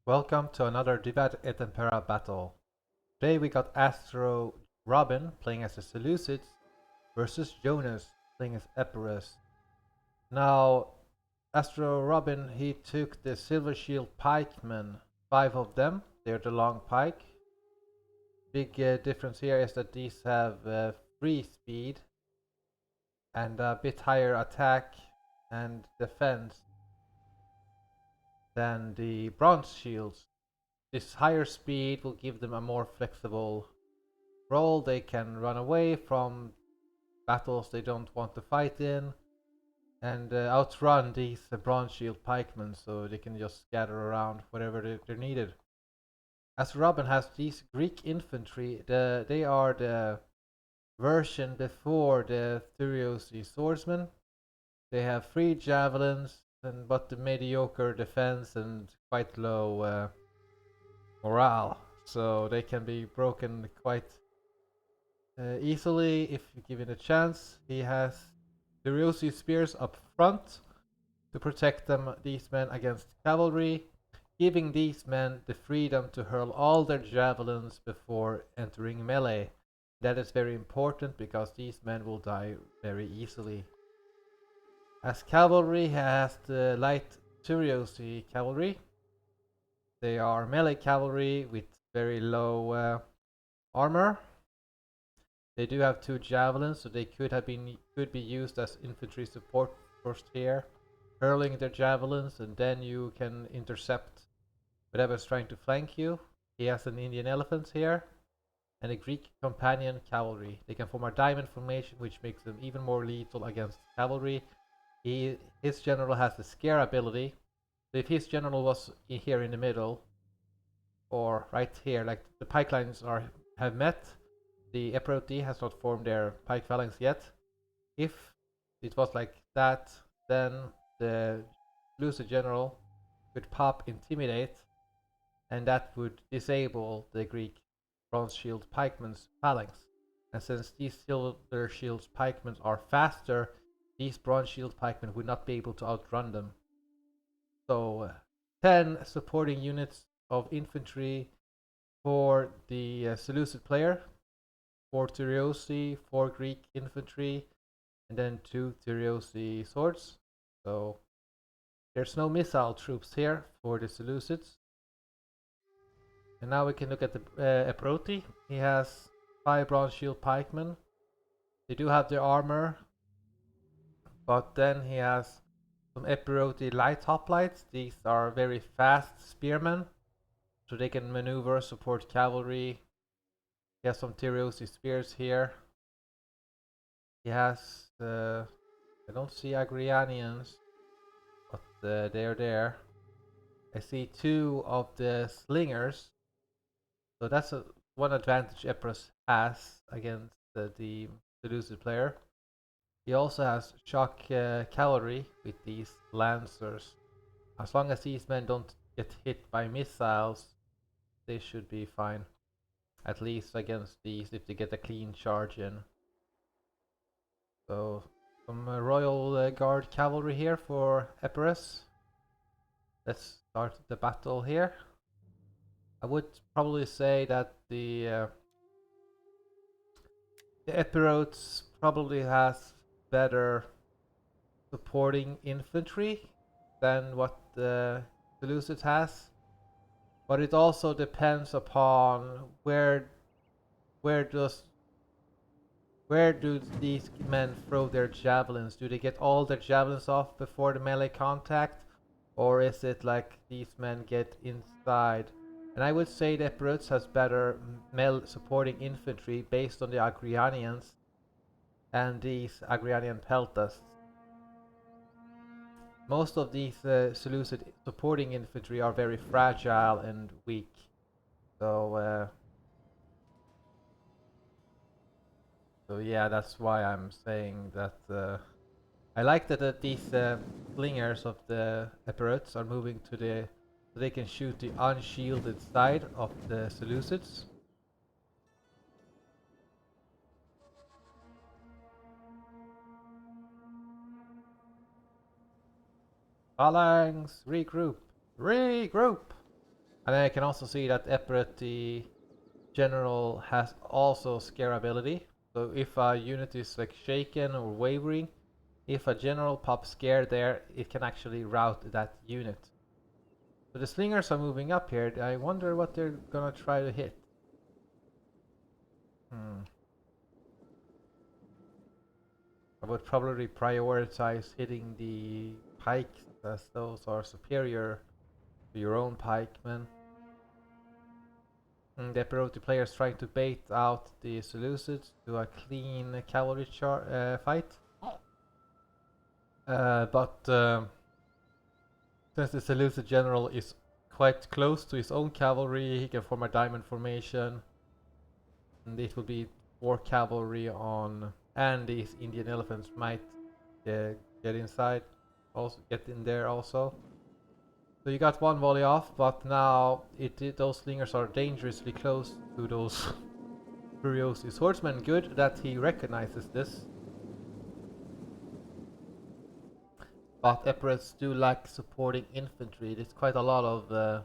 Welcome to another Divad et Impera battle. Today we got Astro Robin playing as the Seleucids versus Jonas playing as Epirus. Now, Astro Robin, he took the Silver Shield Pikemen, 5 of them. They're the long pike. Big difference here is that these have 3 speed and a bit higher attack and defense than the bronze shields. This higher speed will give them a more flexible role. They can run away from battles they don't want to fight in and outrun these bronze shield pikemen, so they can just scatter around wherever they're needed. As Robin has these Greek infantry, they are the version before the Thuriosi swordsmen. They have 3 javelins but the mediocre defense and quite low morale, so they can be broken quite easily if you give it a chance. He has Thuriosi spears up front to protect these men against cavalry, giving these men the freedom to hurl all their javelins before entering melee. That is very important because these men will die very easily. As cavalry, he has the light Thuriosi cavalry. They are melee cavalry with very low armor. They do have 2 javelins, so they could be used as infantry support first here, hurling their javelins, and then you can intercept whatever's trying to flank you. He has an Indian elephant here, and a Greek companion cavalry. They can form a diamond formation, which makes them even more lethal against cavalry. His general has the scare ability. So if his general was here in the middle, or right here, like the pike lines have met, the Epiroti has not formed their pike phalanx yet. If it was like that, then the Lucid General could pop Intimidate, and that would disable the Greek Bronze Shield Pikemen's phalanx. And since these Silver Shield Pikemen are faster, these Bronze Shield Pikemen would not be able to outrun them. So 10 supporting units of infantry for the Seleucid player, 4 Thuriosi, 4 Greek infantry, and then 2 Thuriosi swords. So there's no missile troops here for the Seleucids. And now we can look at the Eproti. He has 5 bronze shield pikemen. They do have their armor, but then he has some Epiroti light hoplites. These are very fast spearmen, so they can maneuver, support cavalry. He has some Thuriosi spears here. He has I don't see Agrianians, but they're there. I see 2 of the slingers, so that's one advantage Epirus has against the Seleucid player. He also has shock cavalry with these lancers. As long as these men don't get hit by missiles, they should be fine. At least against these, if they get a clean charge in. So some Royal Guard cavalry here for Epirus. Let's start the battle here. I would probably say that the Epirotes probably has better supporting infantry than what the Seleucid has, but it also depends upon where does where do these men throw their javelins? Do they get all their javelins off before the melee contact, or is it like these men get inside? And I would say that Brutes has better supporting infantry based on the Agrianians and these Agrianian peltasts. Most of these Seleucid supporting infantry are very fragile and weak. So, so yeah, that's why I'm saying that I like that these slingers of the Epirutes are moving to so they can shoot the unshielded side of the Seleucids. Phalanx, regroup, regroup. And then I can also see that Epirus, the general, has also scare ability. So if a unit is like shaken or wavering, if a general pops scare there, it can actually rout that unit. So the slingers are moving up here. I wonder what they're gonna try to hit. I would probably prioritize hitting the pikes, as those are superior to your own pikemen. The Epiroti players trying to bait out the Seleucids to a clean cavalry fight. But since the Seleucid general is quite close to his own cavalry, he can form a diamond formation. And it will be 4 cavalry on, and these Indian elephants might get inside, also get in there also. So you got one volley off, but now those slingers are dangerously close to those Furiosi swordsmen. Good that he recognizes this. But Epirus do lack supporting infantry. There's quite a lot of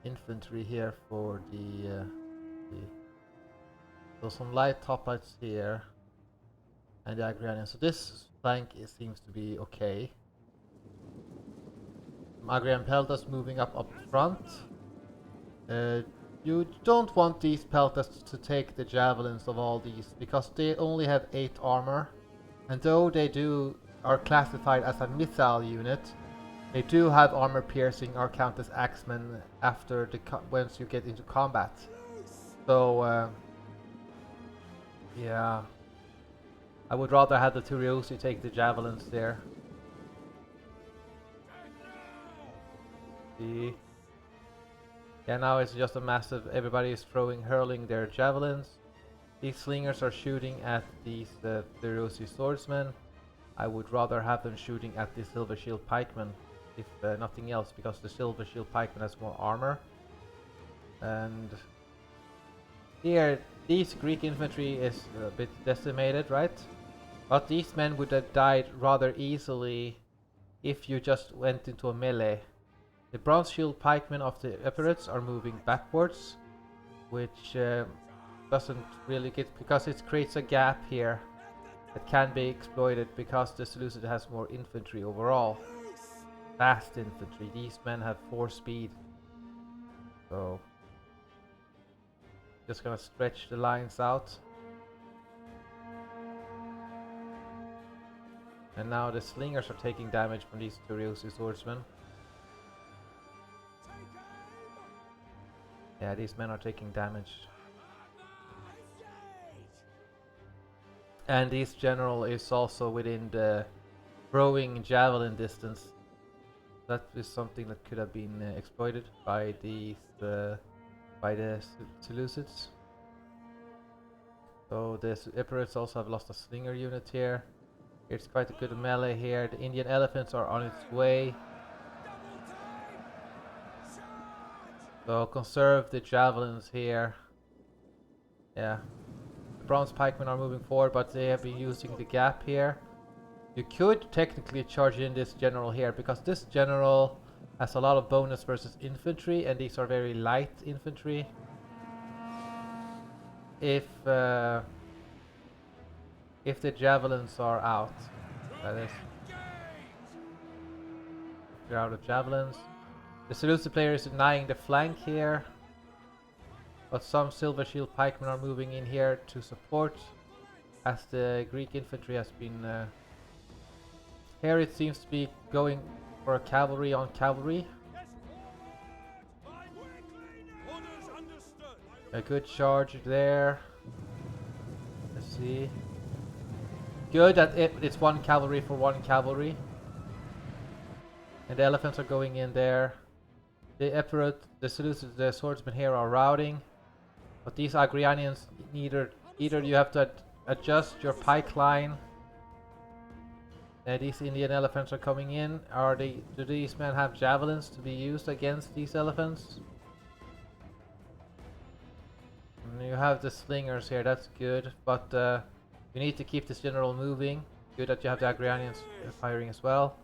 infantry here for the so some light hoplites here and the Agrianians. So this flank seems to be okay. Agrian Peltas moving up front. You don't want these Peltas to take the javelins of all these because they only have 8 armor, and though they are classified as a missile unit, they do have armor piercing or count as axemen after once you get into combat. So yeah, I would rather have the Turiosi take the javelins there. See. Yeah, now it's just a massive, everybody is hurling their javelins. These slingers are shooting at these Turiosi swordsmen. I would rather have them shooting at the Silver Shield pikemen, if nothing else, because the Silver Shield pikeman has more armor. And here, these Greek infantry is a bit decimated, right? But these men would have died rather easily if you just went into a melee. The Bronze Shield pikemen of the Epirus are moving backwards, which doesn't really get, because it creates a gap here that can be exploited because the Seleucid has more infantry overall. Fast infantry. These men have 4 speed. So just gonna stretch the lines out. And now the slingers are taking damage from these Turiosi swordsmen. Yeah, these men are taking damage. And this general is also within the throwing javelin distance. That is something that could have been exploited by the Seleucids. So the Epirus also have lost a slinger unit here. It's quite a good melee here. The Indian elephants are on its way. So conserve the javelins here. Yeah. The bronze pikemen are moving forward, but they have been using the gap here. You could technically charge in this general here, because this general has a lot of bonus versus infantry, and these are very light infantry. If the javelins are out, that is. If they're out of javelins. The Seleucid player is denying the flank here, but some Silver Shield pikemen are moving in here to support, as the Greek infantry has been... here it seems to be going for a cavalry on cavalry. A good charge there. Let's see. Good that it's 1 cavalry for 1 cavalry. And the elephants are going in there. The Epirus, the Seleucids, the swordsmen here are routing. But these Agrianians, either you have to adjust your pike line. These Indian elephants are coming in. Do these men have javelins to be used against these elephants? And you have the slingers here, that's good. But you need to keep this general moving. Good that you have the Agrianians firing as well.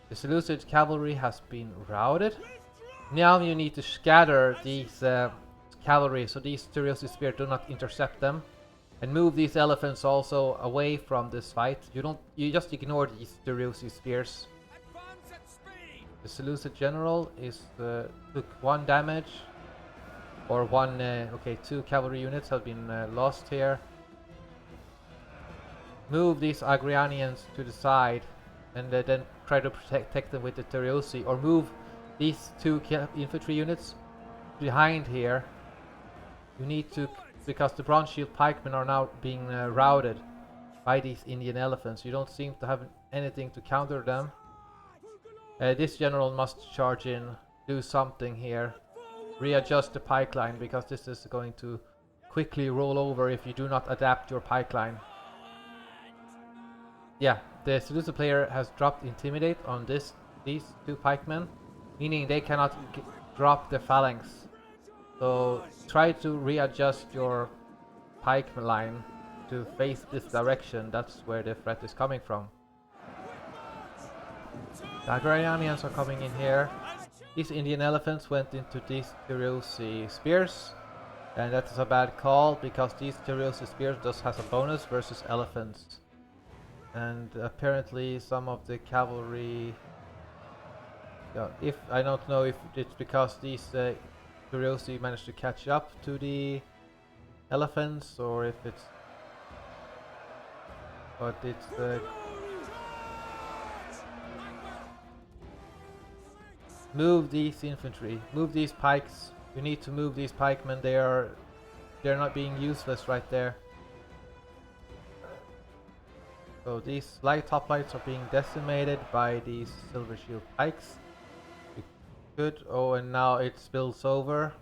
The Seleucid cavalry has been routed. Now you need to scatter these cavalry so these Seleucid spears do not intercept them, and move these elephants also away from this fight. You just ignore these Seleucid spears. The Seleucid general is took 1 damage, or one. Okay, 2 cavalry units have been lost here. Move these Agrianians to the side, and then try to protect them with the Teriosi, or move these 2 infantry units behind here. You need to, because the Bronze Shield pikemen are now being routed by these Indian elephants. You don't seem to have anything to counter them. This general must charge in, do something here, readjust the pike line, because this is going to quickly roll over if you do not adapt your pike line. Yeah, the Seleucid player has dropped Intimidate on these 2 pikemen, meaning they cannot drop the phalanx. So try to readjust your pike line to face this direction. That's where the threat is coming from. The Agrarianians are coming in here. These Indian elephants went into these Teriosi spears, and that is a bad call because these Teriosi spears just has a bonus versus elephants. And apparently some of the cavalry, if I don't know if it's because these Teriosi managed to catch up to the elephants, or if it's, but it's move these infantry, move these pikes. You need to move these pikemen. They're not being useless right there. So these light hoplites are being decimated by these silver shield pikes. Good. Oh, and now it spills over.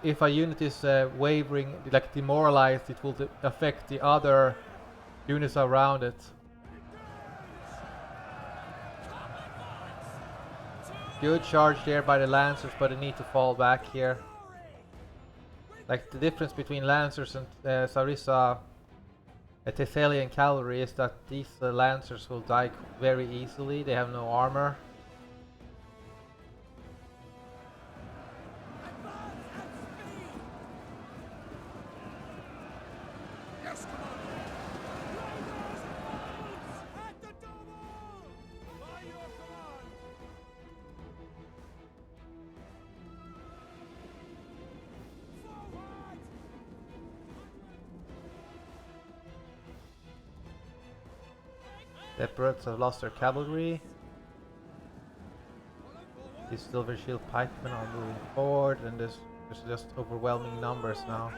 If a unit is wavering, like demoralized, it will affect the other units around it. Good charge there by the Lancers, but they need to fall back here. Like the difference between Lancers and Sarissa Thessalian cavalry is that these Lancers will die very easily. They have no armor. The Epirus have lost their cavalry. These silver shield pikemen are moving forward, and there's just overwhelming numbers now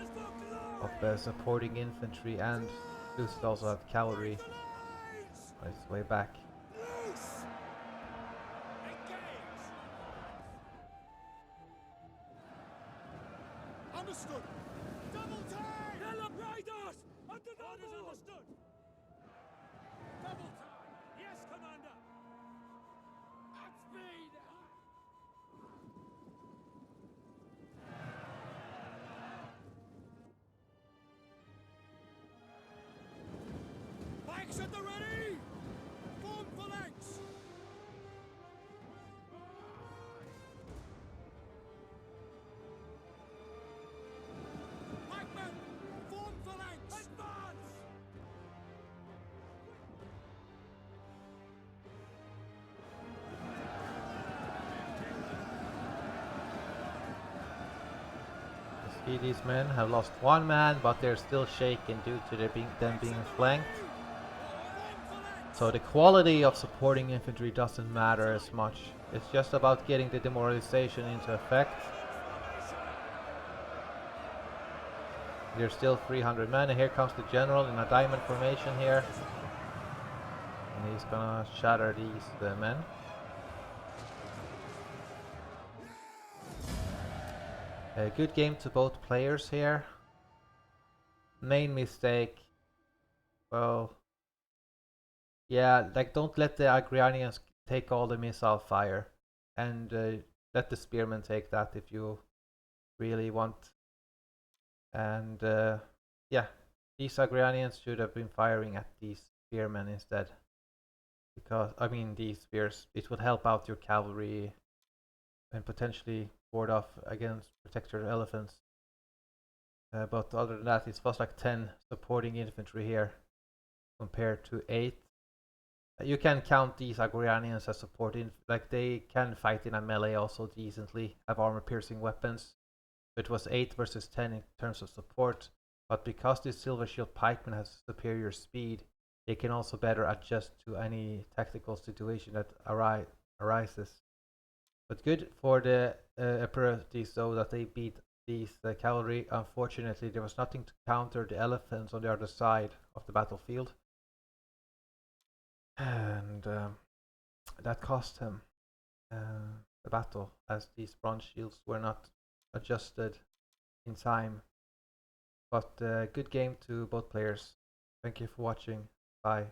of supporting infantry, and Seleucids also have cavalry on its way back. Understood. Double time. Riders. Understood. Double time. Yes, Commander. At speed. Pikes at the ready. Form phalanx. Pikemen, form phalanx. Advance. These men have lost 1 man, but they're still shaken due to them being flanked. So the quality of supporting infantry doesn't matter as much. It's just about getting the demoralization into effect. There's still 300 men, and here comes the general in a diamond formation here. And he's gonna shatter these men. A good game to both players here. Main mistake, well, yeah, like don't let the Agrianians take all the missile fire, and let the spearmen take that if you really want. And yeah, these Agrianians should have been firing at these spearmen instead, because I mean these spears, it would help out your cavalry and potentially ward off against protector elephants. But other than that, it was like 10 supporting infantry here compared to 8. You can count these Agorianians as supporting, like they can fight in a melee also decently, have armor-piercing weapons. It was 8 versus 10 in terms of support, but because this Silver Shield Pikeman has superior speed, they can also better adjust to any tactical situation that arises. But good for the Epirus though that they beat these cavalry. Unfortunately, there was nothing to counter the elephants on the other side of the battlefield. And that cost him the battle, as these bronze shields were not adjusted in time. But good game to both players. Thank you for watching. Bye.